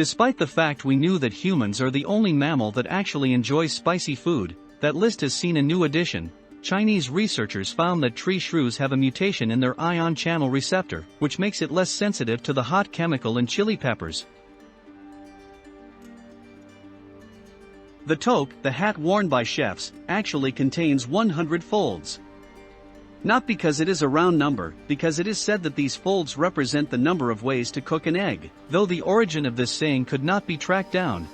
Despite the fact we knew that humans are the only mammal that actually enjoys spicy food, that list has seen a new addition. Chinese researchers found that tree shrews have a mutation in their ion channel receptor, which makes it less sensitive to the hot chemical in chili peppers. The toque, the hat worn by chefs, actually contains 100 folds. Not because it is a round number, because it is said that these folds represent the number of ways to cook an egg, though the origin of this saying could not be tracked down.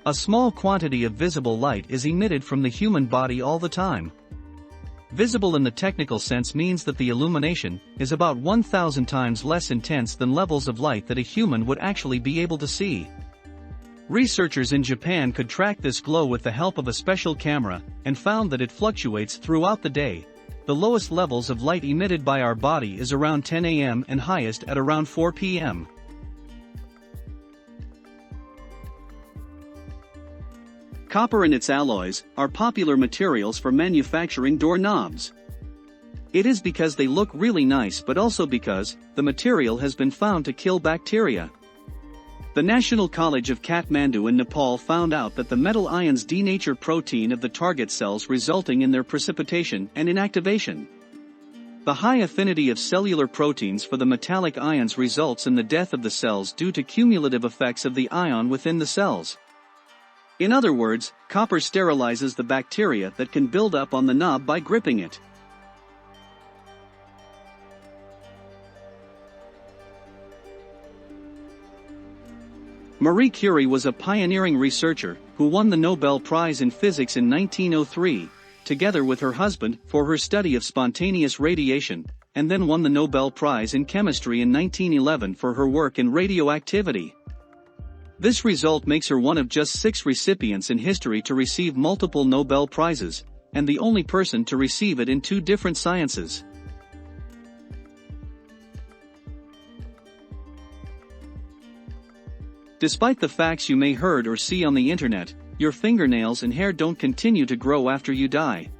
A small quantity of visible light is emitted from the human body all the time. Visible in the technical sense means that the illumination is about 1,000 times less intense than levels of light that a human would actually be able to see. Researchers in Japan could track this glow with the help of a special camera, and found that it fluctuates throughout the day. The lowest levels of light emitted by our body is around 10 a.m. and highest at around 4 p.m. Copper and its alloys are popular materials for manufacturing doorknobs. It is because they look really nice, but also because the material has been found to kill bacteria. The National College of Kathmandu in Nepal found out that the metal ions denature protein of the target cells, resulting in their precipitation and inactivation. The high affinity of cellular proteins for the metallic ions results in the death of the cells due to cumulative effects of the ion within the cells. In other words, copper sterilizes the bacteria that can build up on the knob by gripping it. Marie Curie was a pioneering researcher who won the Nobel Prize in Physics in 1903, together with her husband, for her study of spontaneous radiation, and then won the Nobel Prize in Chemistry in 1911 for her work in radioactivity. This result makes her one of just 6 recipients in history to receive multiple Nobel Prizes, and the only person to receive it in 2 different sciences. Despite the facts you may heard or see on the internet, your fingernails and hair don't continue to grow after you die.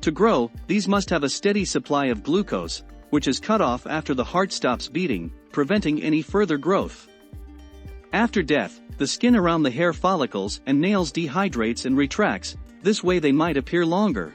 To grow, these must have a steady supply of glucose, which is cut off after the heart stops beating, preventing any further growth. After death, the skin around the hair follicles and nails dehydrates and retracts, this way they might appear longer.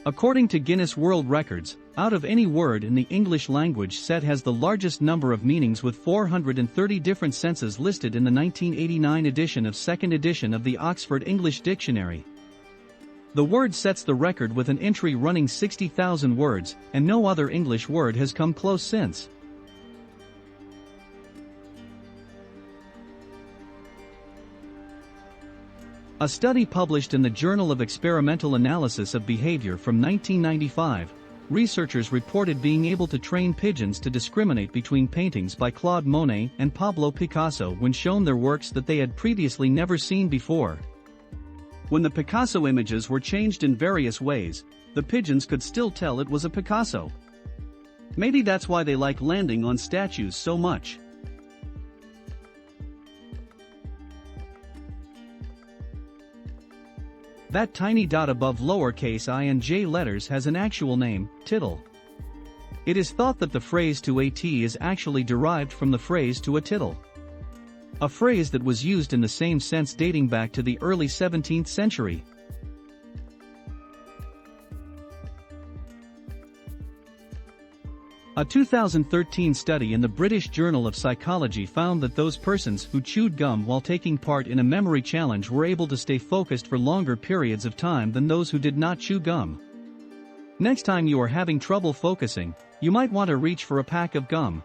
According to Guinness World Records, out of any word in the English language set has the largest number of meanings, with 430 different senses listed in the 1989 edition of 2nd edition of the Oxford English Dictionary. The word sets the record with an entry running 60,000 words, and no other English word has come close since. A study published in the Journal of Experimental Analysis of Behavior from 1995, researchers reported being able to train pigeons to discriminate between paintings by Claude Monet and Pablo Picasso when shown their works that they had previously never seen before. When the Picasso images were changed in various ways, the pigeons could still tell it was a Picasso. Maybe that's why they like landing on statues so much. That tiny dot above lowercase I and j letters has an actual name, tittle. It is thought that the phrase to a t is actually derived from the phrase to a tittle, a phrase that was used in the same sense dating back to the early 17th century. A 2013 study in the British Journal of Psychology found that those persons who chewed gum while taking part in a memory challenge were able to stay focused for longer periods of time than those who did not chew gum. Next time you are having trouble focusing, you might want to reach for a pack of gum.